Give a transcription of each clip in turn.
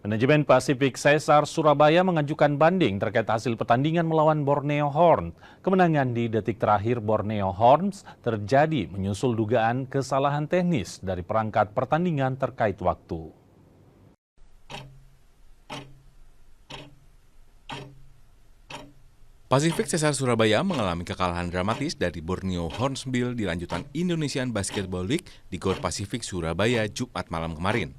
Manajemen Pasifik Caesar Surabaya mengajukan banding terkait hasil pertandingan melawan Borneo Horns. Kemenangan di detik terakhir Borneo Horns terjadi menyusul dugaan kesalahan teknis dari perangkat pertandingan terkait waktu. Pasifik Caesar Surabaya mengalami kekalahan dramatis dari Borneo Hornsbil di lanjutan Indonesian Basketball League di Gor Pasifik Surabaya Jumat malam kemarin.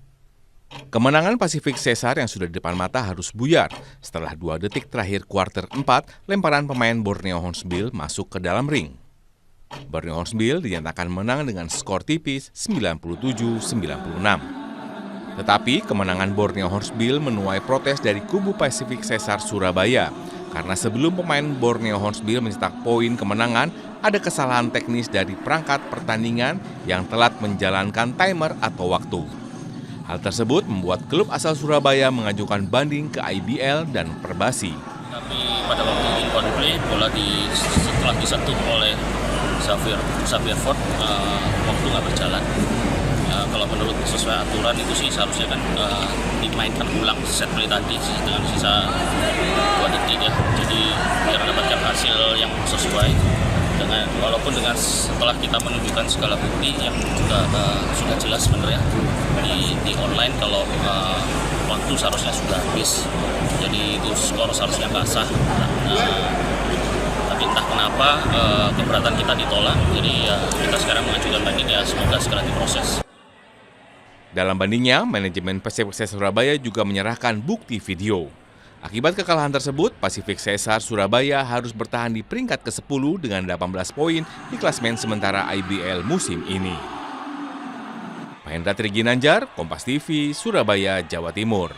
Kemenangan Pasifik Caesar yang sudah di depan mata harus buyar setelah 2 detik terakhir kuarter 4 lemparan pemain Borneo Hornsbil masuk ke dalam ring. Borneo Hornsbil dinyatakan menang dengan skor tipis 97-96. Tetapi kemenangan Borneo Hornsbil menuai protes dari kubu Pasifik Caesar Surabaya karena sebelum pemain Borneo Hornsbil mencetak poin kemenangan, ada kesalahan teknis dari perangkat pertandingan yang telat menjalankan timer atau waktu. Hal tersebut membuat klub asal Surabaya mengajukan banding ke IBL dan Perbasi. Tapi pada waktu inbound play, bola setelah disentuh oleh Xavier Ford, waktu nggak berjalan. Kalau menurut sesuai aturan itu sih seharusnya kan dimainkan ulang set play tadi dengan sisa 2 detik ya. Jadi biar mendapatkan hasil yang sesuai. Walaupun dengan setelah kita menunjukkan segala bukti yang juga sudah jelas sebenarnya di online kalau waktu seharusnya sudah habis, jadi itu skor seharusnya nggak sah. Tapi entah kenapa keberatan kita ditolak, jadi ya kita sekarang mengajukan banding, ya semoga segera diproses. Dalam bandingnya, manajemen Pasifik Caesar Surabaya juga menyerahkan bukti video. Akibat kekalahan tersebut, Pasifik Caesar Surabaya harus bertahan di peringkat ke-10 dengan 18 poin di klasemen sementara IBL musim ini. Mahendra Triginanjar, Kompas TV, Surabaya, Jawa Timur.